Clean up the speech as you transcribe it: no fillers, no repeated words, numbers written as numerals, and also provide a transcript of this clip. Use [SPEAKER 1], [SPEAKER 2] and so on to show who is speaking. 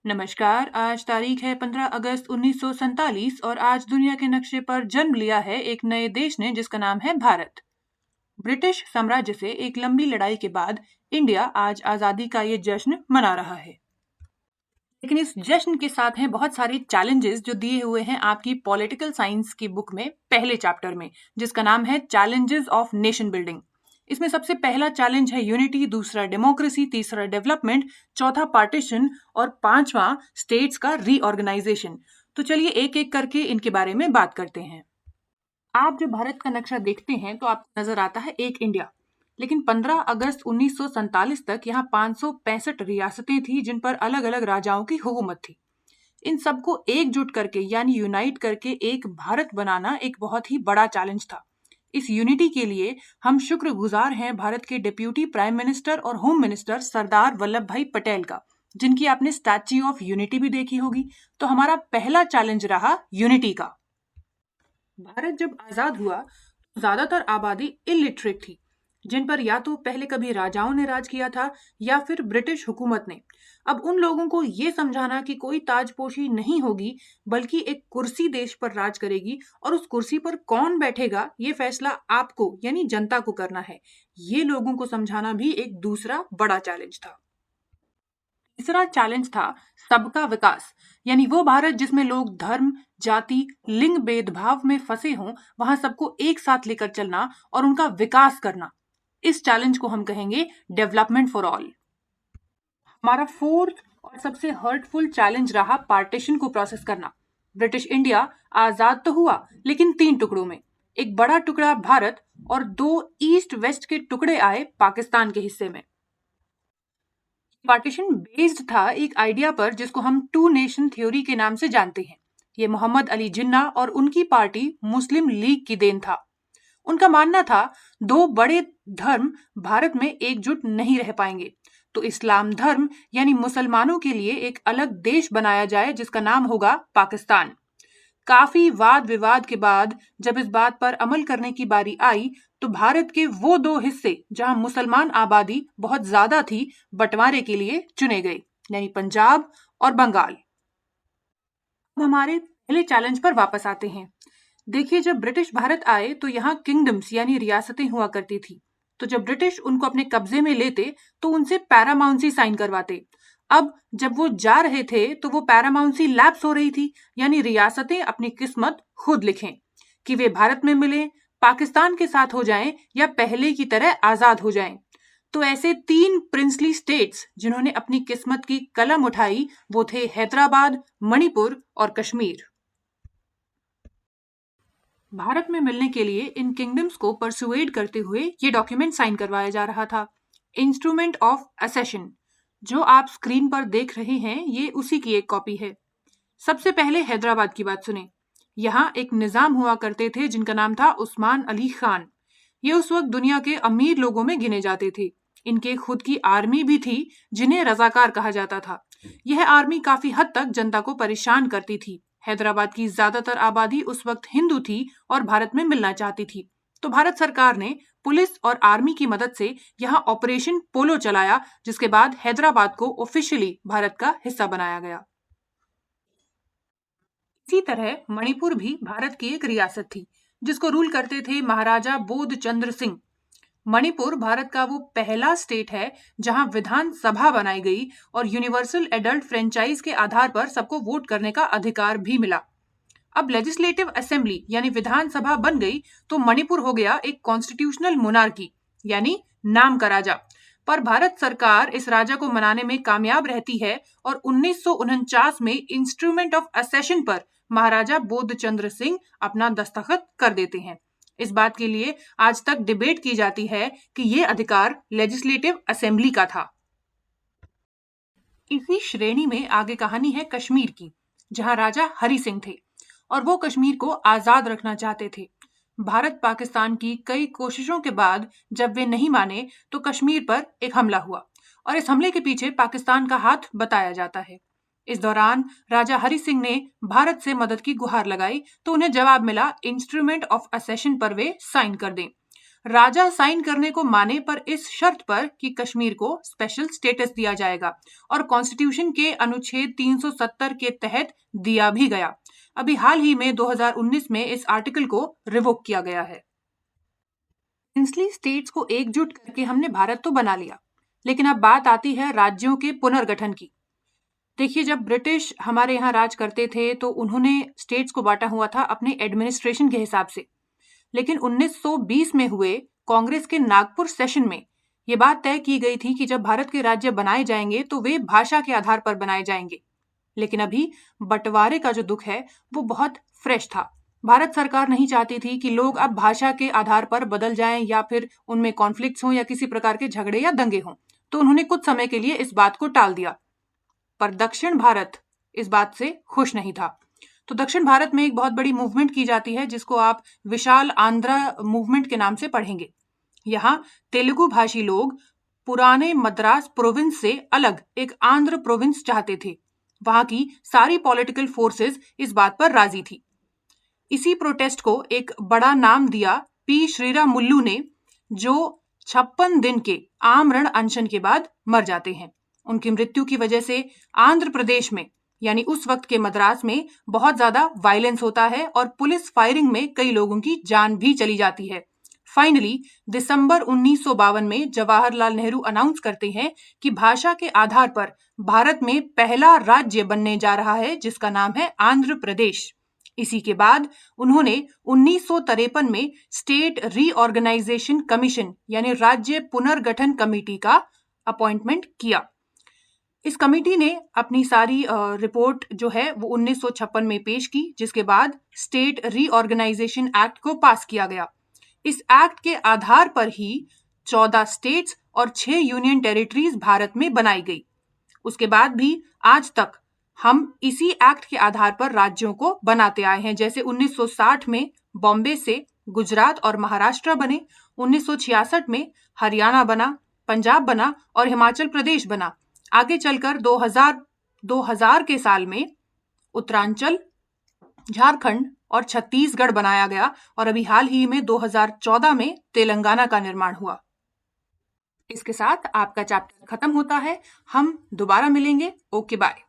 [SPEAKER 1] नमस्कार। आज तारीख है 15 अगस्त 1947 और आज दुनिया के नक्शे पर जन्म लिया है एक नए देश ने जिसका नाम है भारत। ब्रिटिश साम्राज्य से एक लंबी लड़ाई के बाद इंडिया आज आजादी का ये जश्न मना रहा है। लेकिन इस जश्न के साथ हैं बहुत सारे चैलेंजेस जो दिए हुए हैं आपकी पॉलिटिकल साइंस की बुक में पहले चैप्टर में, जिसका नाम है चैलेंजेस ऑफ नेशन बिल्डिंग। इसमें सबसे पहला चैलेंज है यूनिटी, दूसरा डेमोक्रेसी, तीसरा डेवलपमेंट, चौथा पार्टीशन और पांचवा स्टेट्स का रीऑर्गेनाइजेशन। तो चलिए एक एक करके इनके बारे में बात करते हैं। आप जब भारत का नक्शा देखते हैं तो आपको नजर आता है एक इंडिया, लेकिन 15 अगस्त 1947 तक यहाँ 565 रियासतें थी जिन पर अलग अलग राजाओं की हुकूमत थी। इन सबको एकजुट करके यानी यूनाइट करके एक भारत बनाना एक बहुत ही बड़ा चैलेंज था। इस यूनिटी के लिए हम शुक्रगुजार हैं भारत के डिप्यूटी प्राइम मिनिस्टर और होम मिनिस्टर सरदार वल्लभ भाई पटेल का, जिनकी आपने स्टैच्यू ऑफ यूनिटी भी देखी होगी। तो हमारा पहला चैलेंज रहा यूनिटी का। भारत जब आजाद हुआ तो ज्यादातर आबादी इलिटरेट थी, जिन पर या तो पहले कभी राजाओं ने राज किया था या फिर ब्रिटिश हुकूमत ने। अब उन लोगों को ये समझाना कि कोई ताजपोशी नहीं होगी बल्कि एक कुर्सी देश पर राज करेगी और उस कुर्सी पर कौन बैठेगा ये फैसला आपको यानी जनता को करना है, ये लोगों को समझाना भी एक दूसरा बड़ा चैलेंज था। तीसरा चैलेंज था सबका विकास, यानी वो भारत जिसमें लोग धर्म, जाति, लिंग भेदभाव में फंसे हों, वहां सबको एक साथ लेकर चलना और उनका विकास करना। इस चैलेंज को हम कहेंगे डेवलपमेंट फॉर ऑल। हमारा फोर्थ और सबसे हर्टफुल चैलेंज रहा पार्टीशन को प्रोसेस करना। ब्रिटिश इंडिया आजाद तो हुआ लेकिन तीन टुकड़ों में। एक बड़ा टुकड़ा भारत और दो ईस्ट वेस्ट के टुकड़े आए पाकिस्तान के हिस्से में। पार्टीशन बेस्ड था एक आइडिया पर जिसको हम टू नेशन थ्योरी के नाम से जानते हैं। ये मोहम्मद अली जिन्ना और उनकी पार्टी मुस्लिम लीग की देन था। उनका मानना था दो बड़े धर्म भारत में एकजुट नहीं रह पाएंगे, तो इस्लाम धर्म यानी मुसलमानों के लिए एक अलग देश बनाया जाए जिसका नाम होगा पाकिस्तान। काफी वाद विवाद के बाद जब इस बात पर अमल करने की बारी आई तो भारत के वो दो हिस्से जहां मुसलमान आबादी बहुत ज्यादा थी बंटवारे के लिए चुने गए, यानी पंजाब और बंगाल। अब हमारे पहले चैलेंज पर वापस आते हैं। देखिए, जब ब्रिटिश भारत आए तो यहाँ किंगडम्स यानी रियासतें हुआ करती थी। तो जब ब्रिटिश उनको अपने कब्जे में लेते तो उनसे पैरामाउंसी साइन करवाते। अब जब वो जा रहे थे तो वो पैरामाउंसी लैप्स हो रही थी, यानी रियासतें अपनी किस्मत खुद लिखें कि वे भारत में मिले, पाकिस्तान के साथ हो जाएं या पहले की तरह आजाद हो जाएं। तो ऐसे तीन प्रिंसली स्टेट्स जिन्होंने अपनी किस्मत की कलम उठाई वो थे हैदराबाद, मणिपुर और कश्मीर। भारत में मिलने के लिए इन किंगडम्स को परसुएड करते हुए ये डॉक्यूमेंट साइन करवाया जा रहा था, इंस्ट्रूमेंट ऑफ असेशन। जो आप स्क्रीन पर देख रहे हैं ये उसी की एक कॉपी है। सबसे पहले हैदराबाद की बात सुने। यहाँ एक निजाम हुआ करते थे जिनका नाम था उस्मान अली खान। ये उस वक्त दुनिया के अमीर लोगों में गिने जाते थे। इनके खुद की आर्मी भी थी जिन्हें रजाकार कहा जाता था। यह आर्मी काफी हद तक जनता को परेशान करती थी। हैदराबाद की ज्यादातर आबादी उस वक्त हिंदू थी और भारत में मिलना चाहती थी। तो भारत सरकार ने पुलिस और आर्मी की मदद से यहाँ ऑपरेशन पोलो चलाया, जिसके बाद हैदराबाद को ऑफिशियली भारत का हिस्सा बनाया गया। इसी तरह मणिपुर भी भारत की एक रियासत थी जिसको रूल करते थे महाराजा बोध चंद्र सिंह। मणिपुर भारत का वो पहला स्टेट है जहां विधानसभा बनाई गई और यूनिवर्सल एडल्ट फ्रेंचाइज के आधार पर सबको वोट करने का अधिकार भी मिला। अब लेजिस्लेटिव असेंबली यानी विधानसभा बन गई तो मणिपुर हो गया एक कॉन्स्टिट्यूशनल मोनार्की यानी नाम का राजा। पर भारत सरकार इस राजा को मनाने में कामयाब रहती है और 1949 में इंस्ट्रूमेंट ऑफ असेशन पर महाराजा बोधचंद्र सिंह अपना दस्तखत कर देते हैं। इस बात के लिए आज तक डिबेट की जाती है कि यह अधिकार लेजिस्लेटिव असेंबली का था। इसी श्रेणी में आगे कहानी है कश्मीर की, जहां राजा हरि सिंह थे और वो कश्मीर को आजाद रखना चाहते थे। भारत पाकिस्तान की कई कोशिशों के बाद जब वे नहीं माने तो कश्मीर पर एक हमला हुआ और इस हमले के पीछे पाकिस्तान का हाथ बताया जाता है। इस दौरान राजा हरि सिंह ने भारत से मदद की गुहार लगाई तो उन्हें जवाब मिला इंस्ट्रूमेंट ऑफ असेशन पर वे साइन कर दें। राजा साइन करने को माने पर इस शर्त पर कि कश्मीर को स्पेशल स्टेटस दिया जाएगा और कॉन्स्टिट्यूशन के अनुच्छेद 370 के तहत दिया भी गया। अभी हाल ही में 2019 में इस आर्टिकल को रिवोक किया गया है। प्रिंसली स्टेट्स को एकजुट करके हमने भारत तो बना लिया, लेकिन अब बात आती है राज्यों के पुनर्गठन की। देखिए, जब ब्रिटिश हमारे यहाँ राज करते थे तो उन्होंने स्टेट्स को बांटा हुआ था अपने एडमिनिस्ट्रेशन के हिसाब से, लेकिन 1920 में हुए कांग्रेस के नागपुर सेशन में ये बात तय की गई थी कि जब भारत के राज्य बनाए जाएंगे तो वे भाषा के आधार पर बनाए जाएंगे। लेकिन अभी बंटवारे का जो दुख है वो बहुत फ्रेश था। भारत सरकार नहीं चाहती थी कि लोग अब भाषा के आधार पर बदल जाएं या फिर उनमें कॉन्फ्लिक्ट्स हों या किसी प्रकार के झगड़े या दंगे हों, तो उन्होंने कुछ समय के लिए इस बात को टाल दिया। पर दक्षिण भारत इस बात से खुश नहीं था। तो दक्षिण भारत में एक बहुत बड़ी मूवमेंट की जाती है जिसको आप विशाल आंध्रा मूवमेंट के नाम से पढ़ेंगे। यहाँ तेलुगु भाषी लोग पुराने मद्रास प्रोविंस से अलग एक आंध्र प्रोविंस चाहते थे। वहां की सारी पॉलिटिकल फोर्सेस इस बात पर राजी थी। इसी प्रोटेस्ट को एक बड़ा नाम दिया पी श्रीरामुल्लू ने, जो 56 दिन के आमरण अनशन के बाद मर जाते हैं। उनकी मृत्यु की वजह से आंध्र प्रदेश में यानी उस वक्त के मद्रास में बहुत ज्यादा वायलेंस होता है और पुलिस फायरिंग में कई लोगों की जान भी चली जाती है। फाइनली दिसंबर 1952 में जवाहरलाल नेहरू अनाउंस करते हैं कि भाषा के आधार पर भारत में पहला राज्य बनने जा रहा है जिसका नाम है आंध्र प्रदेश। इसी के बाद उन्होंने 1953 में स्टेट रीऑर्गेनाइजेशन कमीशन यानी राज्य पुनर्गठन कमेटी का अपॉइंटमेंट किया। इस कमेटी ने अपनी सारी रिपोर्ट जो है वो 1956 में पेश की, जिसके बाद स्टेट रीऑर्गेनाइजेशन एक्ट को पास किया गया। इस एक्ट के आधार पर ही 14 स्टेट्स और 6 यूनियन टेरिटरीज भारत में बनाई गई। उसके बाद भी आज तक हम इसी एक्ट के आधार पर राज्यों को बनाते आए हैं। जैसे 1960 में बॉम्बे से गुजरात और महाराष्ट्र बने, 1966 में हरियाणा बना, पंजाब बना और हिमाचल प्रदेश बना। आगे चलकर 2000 के साल में उत्तरांचल, झारखंड और छत्तीसगढ़ बनाया गया और अभी हाल ही में 2014 में तेलंगाना का निर्माण हुआ। इसके साथ आपका चैप्टर खत्म होता है। हम दोबारा मिलेंगे। Okay, bye.